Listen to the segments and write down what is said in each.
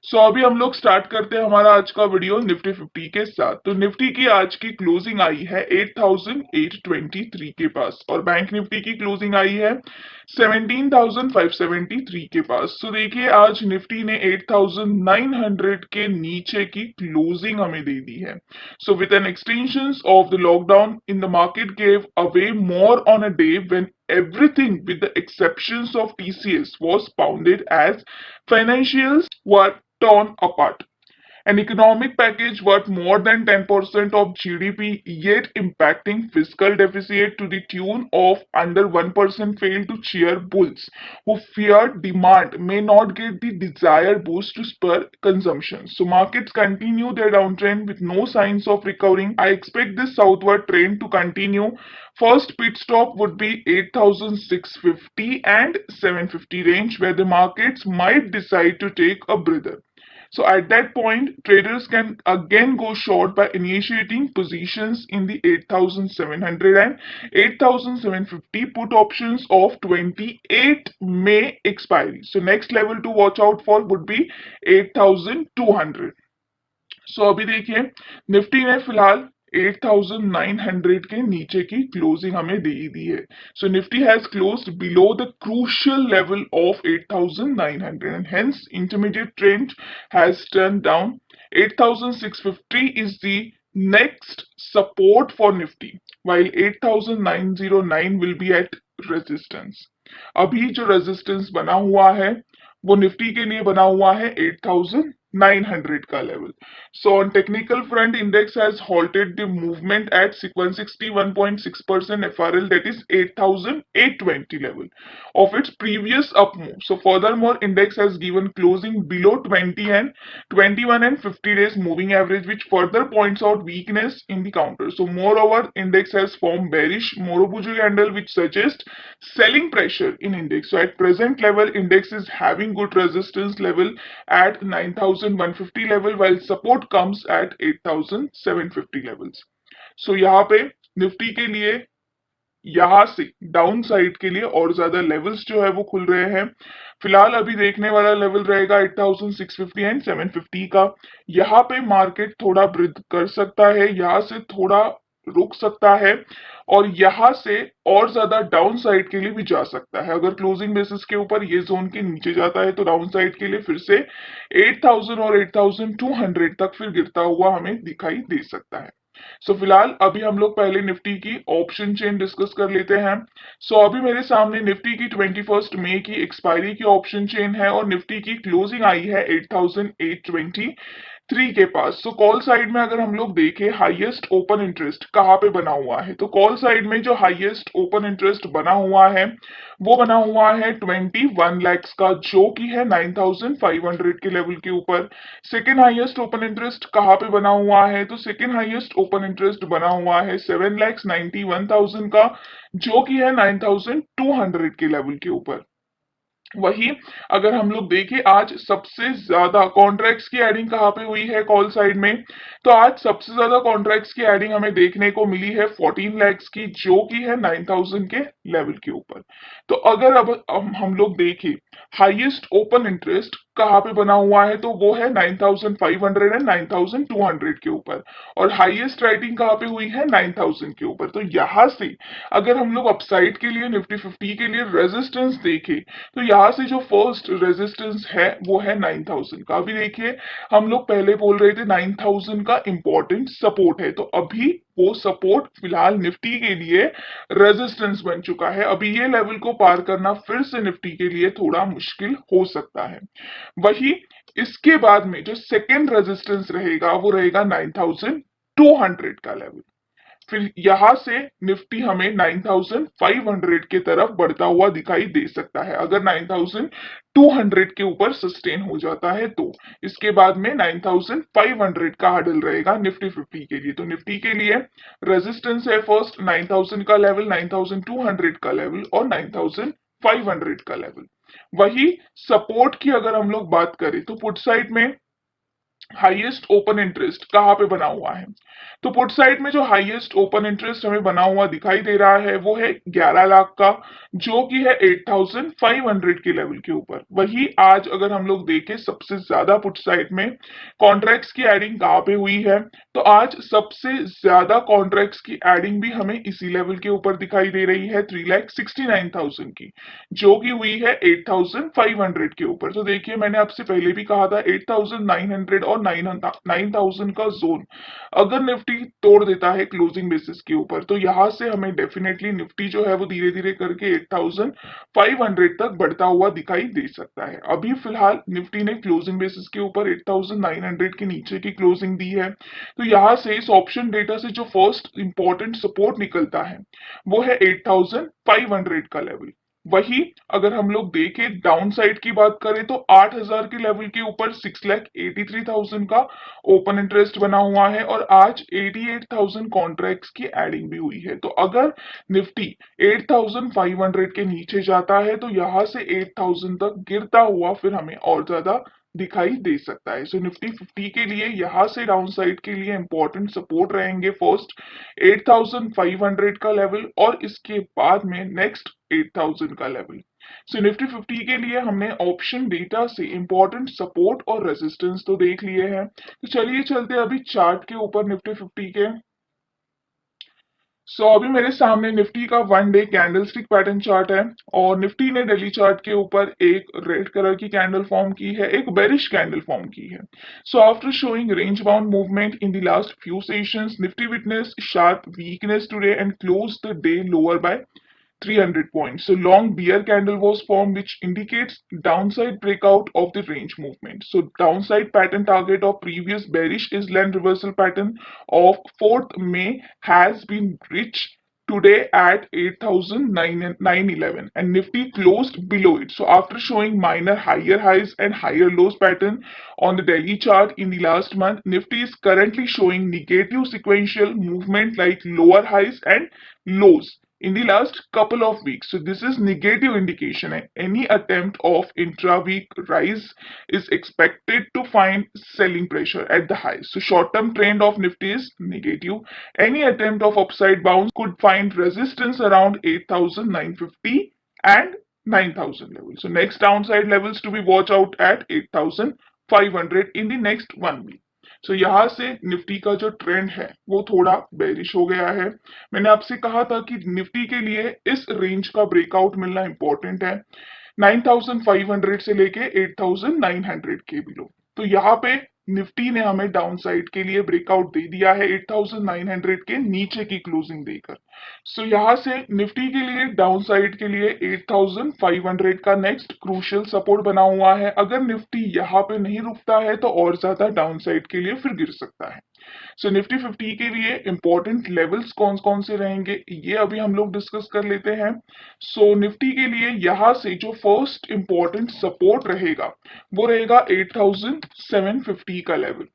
अभी हम लोग स्टार्ट करते हैं हमारा आज का वीडियो निफ्टी 50 के साथ। तो निफ्टी की आज की क्लोजिंग आई है 8,823 के पास और बैंक निफ्टी की क्लोजिंग आई है 17,573 के पास। तो देखिए आज निफ्टी ने 8,900 के नीचे की क्लोजिंग हमें दे दी है। So with an extension of the lockdown in the market gave away more on a day when everything with the exceptions of TCS was pounded as financials were torn apart. An economic package worth more than 10% of GDP, yet impacting fiscal deficit to the tune of under 1% failed to cheer bulls, who feared demand may not get the desired boost to spur consumption. So markets continue their downtrend with no signs of recovering. I expect this southward trend to continue. First pit stop would be 8,650 and 750 range, where the markets might decide to take a breather. So at that point, traders can again go short by initiating positions in the 8,700 and 8,750 put options of 28 May expiry. So next level to watch out for would be 8,200. अभी देखिए Nifty ने फिलहाल 8,900 के नीचे की closing हमें दे दी है। So Nifty has closed below the crucial level of 8,900 and hence intermediate trend has turn down. 8,650 is the next support for Nifty while 8,909 will be at resistance. अभी जो रेजिस्टेंस बना हुआ है वो निफ्टी के लिए बना हुआ है 8,900 का level. So on technical front, index has halted the movement at 161.6% FRL, that is 8,820 level of its previous up move. So furthermore, index has given closing below 20 and 21 and 50 days moving average, which further points out weakness in the counter. So moreover, index has formed bearish Morobuju candle, which suggests selling pressure in index. So at present level, index is having good resistance level at 9,150 level, while support comes at 8,750 levels. So यहाँ पे Nifty के लिए यहां से down side के लिए और ज्यादा लेवल्स जो है वो खुल रहे हैं. फिलहाल अभी देखने वाला लेवल रहेगा 8,650 एंड 750 का. यहाँ पे मार्केट थोड़ा वृद्धि कर सकता है, यहाँ से थोड़ा रुक सकता है और यहाँ से और ज्यादा डाउन साइड के लिए भी जा सकता है. अगर क्लोजिंग बेसिस के ऊपर ये जोन के नीचे जाता है तो डाउन साइड के लिए फिर से 8,000 और 8,200 तक फिर गिरता हुआ हमें दिखाई दे सकता है. फिलहाल अभी हम लोग पहले निफ्टी की ऑप्शन चेन डिस्कस कर लेते हैं. अभी मेरे सामने निफ्टी की 21 मई की एक्सपायरी की ऑप्शन चेन है और निफ्टी की क्लोजिंग आई है 8,823 के पास. कॉल साइड में अगर हम लोग देखें हाईएस्ट ओपन इंटरेस्ट कहाँ पे बना हुआ है, तो कॉल साइड में जो हाईएस्ट ओपन इंटरेस्ट बना हुआ है वो बना हुआ है 21 लैक्स का, जो कि है 9,500 के लेवल के ऊपर. सेकेंड हाईएस्ट ओपन इंटरेस्ट कहाँ पे बना हुआ है, तो सेकेंड हाईएस्ट ओपन इंटरेस्ट बना हुआ है 7,91,000 का, जो कि है 9,200 के लेवल के ऊपर. वही अगर हम लोग देखें आज सबसे ज्यादा कॉन्ट्रैक्ट्स की एडिंग कहाँ पे हुई है कॉल साइड में, तो आज सबसे ज्यादा कॉन्ट्रैक्ट्स की एडिंग हमें देखने को मिली है 14 लैक्स की, जो कि है 9,000 के लेवल के ऊपर. तो अगर अब हम लोग देखें हाईएस्ट ओपन इंटरेस्ट कहाँ पे बना हुआ है, तो वो है 9,500 एंड 9,200 के ऊपर और हाईएस्ट राइटिंग कहाँ पे हुई है 9,000 के ऊपर. तो यहां से अगर हम लोग अपसाइड के लिए निफ्टी 50 के लिए रेजिस्टेंस देखें तो यहाँ से जो फर्स्ट रेजिस्टेंस है वो है 9,000 का. अभी देखिए हम लोग पहले बोल रहे थे 9,000 का इंपॉर्टेंट सपोर्ट है, तो अभी वो सपोर्ट फिलहाल निफ्टी के लिए रेजिस्टेंस बन चुका है. अभी ये लेवल को पार करना फिर से निफ्टी के लिए थोड़ा मुश्किल हो सकता है. वही इसके बाद में जो सेकेंड रेजिस्टेंस रहेगा वो रहेगा 9,200 का लेवल. फिर यहां से निफ्टी हमें 9,500 के तरफ बढ़ता हुआ दिखाई दे सकता है अगर 9,200 के ऊपर सस्टेन हो जाता है तो. इसके बाद में 9,500 का हडल रहेगा निफ्टी 50 के लिए. तो निफ्टी के लिए रेजिस्टेंस है फर्स्ट 9,000 का लेवल, 9,200 का लेवल और 9,500 का लेवल. वही सपोर्ट की अगर हम लोग बात करें तो पुट साइड में हाईएस्ट ओपन इंटरेस्ट कहाँ पे बना हुआ है। तो पुट साइड में जो हाईएस्ट ओपन इंटरेस्ट हमें बना हुआ दिखाई दे रहा है वो है 11 लाख का, जो कि है 8,500 के लेवल के ऊपर। वही आज अगर हम लोग देखें सबसे ज्यादा पुट साइड में कॉन्ट्रैक्ट्स की एडिंग कहाँ पे हुई है, तो आज सबसे ज्यादा कॉन्ट्रैक्ट्स की एडिंग भी हमें इसी लेवल के ऊपर दिखाई दे रही है 3,69,000 की, जो कि हुई है 8,500 के ऊपर। तो देखिए मैंने आपसे पहले भी कहा था 8,900 और 9,000 का जोन अगर निफ्टी तोड़ देता है क्लोजिंग बेसिस के ऊपर, तो यहां से हमें डेफिनेटली निफ्टी जो है वो धीरे धीरे करके 8,500 तक बढ़ता हुआ दिखाई दे सकता है। अभी फिलहाल निफ्टी ने क्लोजिंग बेसिस के ऊपर 8,900 के नीचे की क्लोजिंग दी है। तो यहां से इस ऑप्शन डेटा से जो फर्स्ट इंपॉर्टेंट सपोर्ट निकलता है वो है 8,500 का लेवल। वही अगर हम लोग देखें डाउन साइड की बात करें तो 8,000 के लेवल के ऊपर 6,83,000 का ओपन इंटरेस्ट बना हुआ है और आज 88,000 कॉन्ट्रैक्ट्स की एडिंग भी हुई है। तो अगर निफ्टी 8,500 के नीचे जाता है तो यहां से 8,000 तक गिरता हुआ फिर हमें और ज्यादा दिखाई दे सकता है। सो निफ्टी 50 के लिए यहां से डाउन साइड के लिए इंपॉर्टेंट सपोर्ट रहेंगे फर्स्ट 8,500 का लेवल और इसके बाद में नेक्स्ट 8,000 का लेवल। सो निफ्टी 50 के लिए हमने ऑप्शन डेटा से इंपॉर्टेंट सपोर्ट और रेजिस्टेंस तो देख लिए हैं। तो चलिए चलते हैं अभी चार्ट के ऊपर निफ्टी 50 के। अभी मेरे सामने निफ्टी का one day candlestick pattern chart है और निफ्टी ने डेली चार्ट के ऊपर एक रेड कलर की कैंडल फॉर्म की है, एक बेरिश कैंडल फॉर्म की है। After showing range bound movement in the last few sessions, Nifty witnessed sharp weakness today and closed the day lower by 300 points. So long bear candle was formed which indicates downside breakout of the range movement. So downside pattern target of previous bearish Island reversal pattern of 4th May has been reached today at 8,911 and Nifty closed below it. So after showing minor higher highs and higher lows pattern on the daily chart in the last month, Nifty is currently showing negative sequential movement like lower highs and lows in the last couple of weeks. So this is negative indication. Any attempt of intra-week rise is expected to find selling pressure at the highs. So short-term trend of Nifty is negative. Any attempt of upside bounce could find resistance around 8,950 and 9,000 levels. So next downside levels to be watch out at 8,500 in the next 1 week. यहाँ से Nifty का जो trend है वो थोड़ा bearish हो गया है। मैंने आपसे कहा था कि निफ्टी के लिए इस रेंज का ब्रेकआउट मिलना इंपॉर्टेंट है 9,500 से लेके 8,900 के बिलो। तो यहाँ पे निफ्टी ने हमें डाउन साइड के लिए ब्रेकआउट दे दिया है 8,900 के नीचे की क्लोजिंग देकर। यहाँ से निफ्टी के लिए डाउन साइड के लिए 8,500 का नेक्स्ट क्रूशियल सपोर्ट बना हुआ है। अगर निफ्टी यहाँ पे नहीं रुकता है तो और ज्यादा डाउन साइड के लिए फिर गिर सकता है। निफ्टी 50 के लिए इंपॉर्टेंट लेवल्स कौन कौन से रहेंगे ये अभी हम लोग डिस्कस कर लेते हैं। निफ्टी के लिए यहां से जो फर्स्ट इंपॉर्टेंट सपोर्ट रहेगा वो रहेगा 8,750 का लेवल।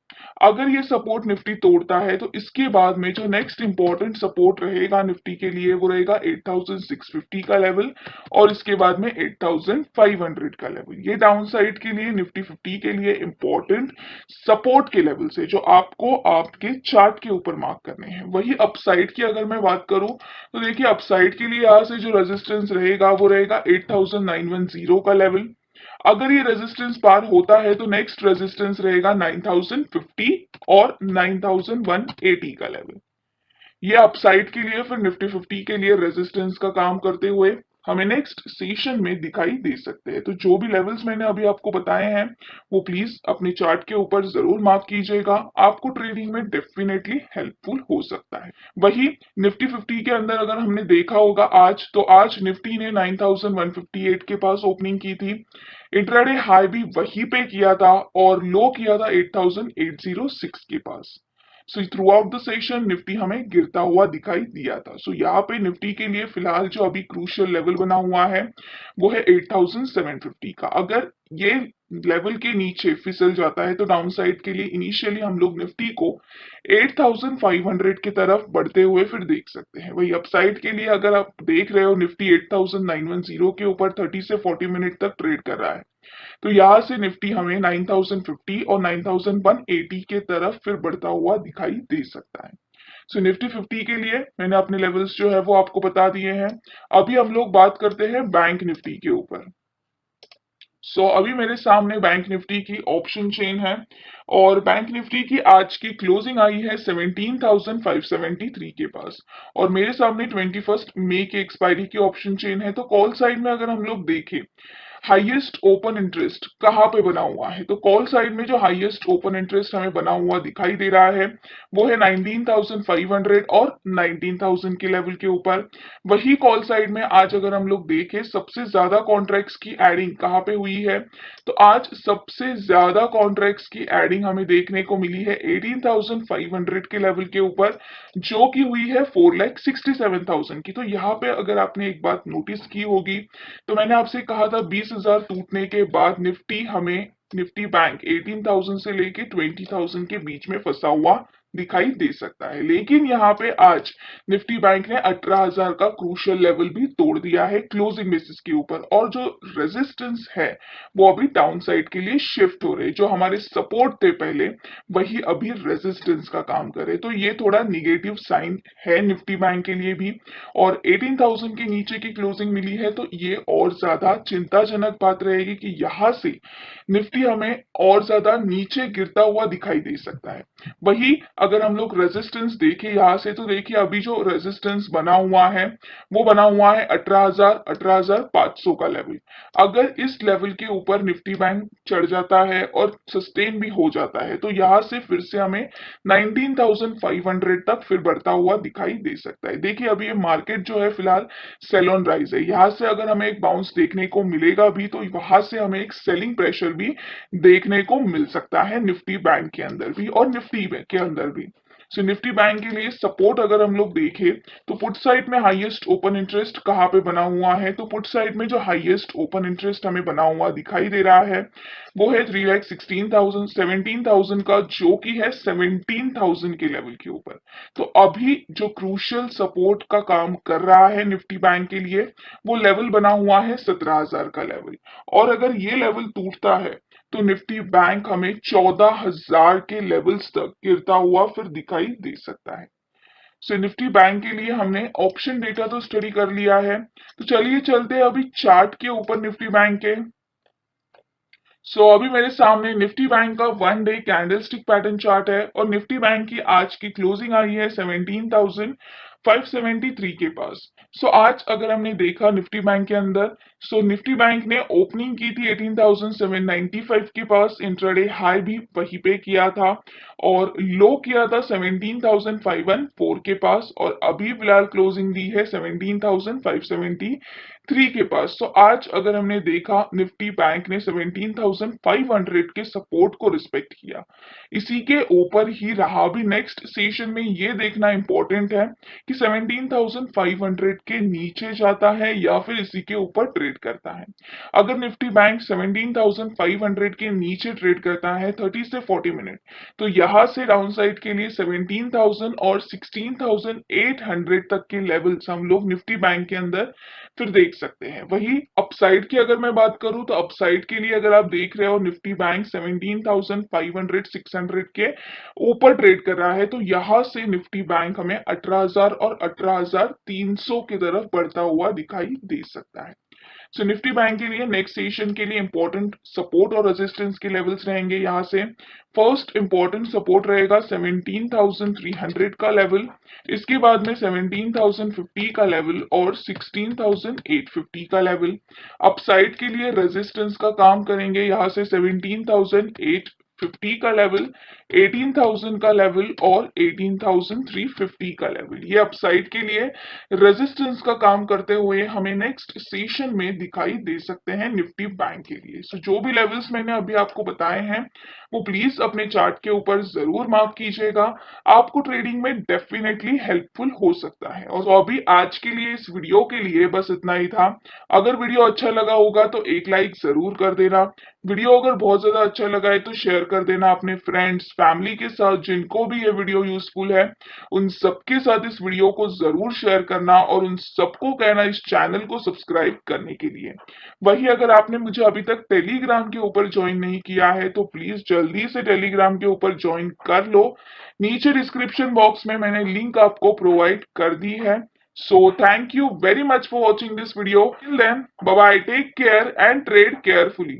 अगर ये सपोर्ट निफ्टी तोड़ता है तो इसके बाद में जो नेक्स्ट इंपॉर्टेंट सपोर्ट रहेगा निफ्टी के लिए वो रहेगा 8,650 का लेवल और इसके बाद में 8,500 का लेवल। ये डाउन साइड के लिए निफ्टी 50 के लिए इंपॉर्टेंट सपोर्ट के लेवल से जो आपको आपके चार्ट के ऊपर मार्क करने हैं। वही अपसाइड की अगर मैं बात करूं तो देखिए अपसाइड के लिए यहां से जो रेजिस्टेंस रहेगा वो रहेगा 8,910 का लेवल। अगर ये रेजिस्टेंस पार होता है तो नेक्स्ट रेजिस्टेंस रहेगा 9,050 और 9,180 का लेवल। ये अपसाइड के लिए फिर निफ्टी 50 के लिए रेजिस्टेंस का काम करते हुए हमें नेक्स्ट सेशन में दिखाई दे सकते हैं। तो जो भी लेवल्स मैंने अभी आपको बताए हैं वो प्लीज अपने चार्ट के ऊपर जरूर मार्क कीजिएगा, आपको ट्रेडिंग में डेफिनेटली हेल्पफुल हो सकता है। वही निफ्टी 50 के अंदर अगर हमने देखा होगा आज तो आज निफ्टी ने 9,158 के पास ओपनिंग की थी। इंट्राडे हाई भी वहीं पे किया था और लो किया था 8,806 के पास। Throughout the session Nifty हमें गिरता हुआ दिखाई दिया था। यहाँ पे निफ्टी के लिए फिलहाल जो अभी क्रूशियल लेवल बना हुआ है वो है 8,750 का। अगर ये लेवल के नीचे फिसल जाता है तो डाउन साइड के लिए इनिशियली हम लोग निफ्टी को 8,500 की तरफ बढ़ते हुए फिर देख सकते हैं। वही अपसाइड के लिए अगर आप देख रहे हो निफ्टी 8,910 के ऊपर 30 से 40 मिनट तक ट्रेड कर रहा है। तो यहाँ से निफ्टी हमें 9050 और 9180 के तरफ फिर बढ़ता हुआ दिखाई दे सकता है। सो निफ्टी 50 के लिए मैंने अपने लेवल्स जो है वो आपको बता दिए हैं। अभी हम लोग बात करते हैं बैंक निफ्टी के ऊपर। अभी मेरे सामने बैंक निफ्टी की ऑप्शन चेन है और बैंक निफ्टी की आज की क्लोजिंग आई है 17,573 के पास और मेरे सामने 21 मई की एक्सपायरी की ऑप्शन चेन है। तो कॉल साइड में अगर हम लोग देखें हाईएस्ट ओपन इंटरेस्ट कहाँ पे बना हुआ है, तो कॉल साइड में जो हाईएस्ट ओपन इंटरेस्ट हमें बना हुआ दिखाई दे रहा है वो है 19,500 और 19,000 के लेवल के ऊपर। वही कॉल साइड में आज अगर हम लोग देखें सबसे ज्यादा कॉन्ट्रैक्ट्स की एडिंग कहाँ पे हुई है, तो आज सबसे ज्यादा कॉन्ट्रैक्ट्स की एडिंग हमें देखने को मिली है 18,500 के लेवल के ऊपर, जो कि हुई है 4,67,000 की। तो यहाँ पे अगर आपने एक बात नोटिस की होगी तो मैंने आपसे कहा था 20,000 टूटने के बाद निफ्टी बैंक 18,000 से लेके 20,000 के बीच में फंसा हुआ दिखाई दे सकता है, लेकिन यहाँ पे आज निफ्टी बैंक ने 18,000 का क्रूशियल लेवल भी तोड़ दिया है क्लोजिंग बेसिस के ऊपर और जो रेजिस्टेंस है वो अभी डाउन साइड के लिए शिफ्ट हो रहे, जो हमारे सपोर्ट थे पहले वही अभी रेजिस्टेंस का काम करे। तो ये थोड़ा निगेटिव साइन है निफ्टी बैंक के लिए भी और 18,000 के नीचे की क्लोजिंग मिली है तो ये और ज्यादा चिंताजनक बात रहेगी कि यहाँ से निफ्टी हमें और ज्यादा नीचे गिरता हुआ दिखाई दे सकता है। वही अगर हम लोग रेजिस्टेंस देखें यहाँ से तो देखिए अभी जो रेजिस्टेंस बना हुआ है वो बना हुआ है 18,000 18,500 का लेवल। अगर इस लेवल के ऊपर निफ्टी बैंक चढ़ जाता है और सस्टेन भी हो जाता है तो यहाँ से फिर से हमें 19,500 तक फिर बढ़ता हुआ दिखाई दे सकता है। देखिए अभी ये मार्केट जो है फिलहाल सेल ऑन राइज है, यहाँ से अगर हमें एक बाउंस देखने को मिलेगा भी तो वहां से हमें एक सेलिंग प्रेशर भी देखने को मिल सकता है निफ्टी बैंक के अंदर भी और निफ्टी के अंदर भी। सो निफ्टी बैंक के लिए सपोर्ट अगर हम लोग देखें तो पुट साइड में हाईएस्ट ओपन इंटरेस्ट कहाँ पे बना हुआ है, तो पुट साइड में जो हाईएस्ट ओपन इंटरेस्ट हमें बना हुआ दिखाई दे रहा है वो है 3,16,000 17,000 का, जो कि है 17,000 के लेवल के ऊपर। तो अभी जो क्रूशियल सपोर्ट का काम कर रहा है निफ्टी बैंक के लिए वो लेवल बना हुआ है 17,000 का लेवल, और अगर ये लेवल टूटता है तो निफ्टी बैंक हमें 14,000 के लेवल्स तक गिरता हुआ फिर दिखाई दे सकता है। सो निफ्टी बैंक के लिए हमने ऑप्शन डेटा तो स्टडी कर लिया है, तो चलिए चलते हैं अभी चार्ट के ऊपर निफ्टी बैंक के। अभी मेरे सामने निफ्टी बैंक का 1 डे कैंडलस्टिक पैटर्न चार्ट है और निफ्टी बैंक की आज की क्लोजिंग आई है 17,573 के पास। आज अगर हमने देखा निफ्टी बैंक के अंदर, निफ्टी बैंक ने ओपनिंग की थी 18,795 के पास, इंट्राडे हाई भी वहीं पे किया था और लो किया था 17,514 के पास और अभी फिलहाल क्लोजिंग दी है 17,573 के पास। आज अगर हमने देखा निफ्टी बैंक ने 17,500 के सपोर्ट को रिस्पेक्ट किया, इसी के ऊपर ही रहा भी। नेक्स्ट सेशन में ये देखना इंपॉर्टेंट है कि 17,500 के नीचे जाता है या फिर इसी के ऊपर ट्रेड करता है। अगर निफ्टी बैंक 17,500 के नीचे ट्रेड करता है 30 से 40 मिनट, तो यहां से डाउन साइड के लिए 17,000 और 16,800 तक के लेवल्स हम लोग निफ्टी बैंक के अंदर फिर देख सकते हैं। वही अपसाइड की अगर मैं बात करूं तो अपसाइड के लिए अगर आप देख रहे हो निफ्टी बैंक 17,500 600 के ऊपर ट्रेड कर रहा है, तो यहां से निफ्टी बैंक हमें 18,000 और 18,300 की तरफ बढ़ता हुआ दिखाई दे सकता है। निफ्टी बैंक के लिए नेक्स्ट सेशन के लिए इंपॉर्टेंट सपोर्ट और रेजिस्टेंस के लेवल्स रहेंगे। यहाँ से फर्स्ट इंपॉर्टेंट सपोर्ट रहेगा 17,300 का लेवल, इसके बाद में 17,050 का लेवल और 16,850 का लेवल। अपसाइड के लिए रेजिस्टेंस का काम करेंगे यहाँ से 17,850 का लेवल, 18,000 का लेवल और 18,350 का लेवल। ये अपसाइड के लिए रेजिस्टेंस का काम करते हुए हमें नेक्स्ट सेशन में दिखाई दे सकते हैं निफ्टी बैंक के लिए। जो भी लेवल्स मैंने अभी आपको बताए हैं वो प्लीज अपने चार्ट के ऊपर जरूर मार्क कीजिएगा, आपको ट्रेडिंग में डेफिनेटली हेल्पफुल हो सकता है। और अभी आज के लिए इस वीडियो के लिए बस इतना ही था। अगर वीडियो अच्छा लगा होगा तो एक लाइक जरूर कर देना, वीडियो अगर बहुत ज्यादा अच्छा लगा है तो शेयर कर देना अपने फ्रेंड्स फैमिली के साथ, जिनको भी ये वीडियो यूजफुल है उन सबके साथ इस वीडियो को जरूर शेयर करना और उन सबको कहना इस चैनल को सब्सक्राइब करने के लिए। वही अगर आपने मुझे अभी तक टेलीग्राम के ऊपर ज्वाइन नहीं किया है तो प्लीज जल्दी से टेलीग्राम के ऊपर ज्वाइन कर लो। नीचे डिस्क्रिप्शन बॉक्स में मैंने लिंक आपको प्रोवाइड कर दी है। So thank you very much for watching this video. Till then, bye bye, take care and trade carefully.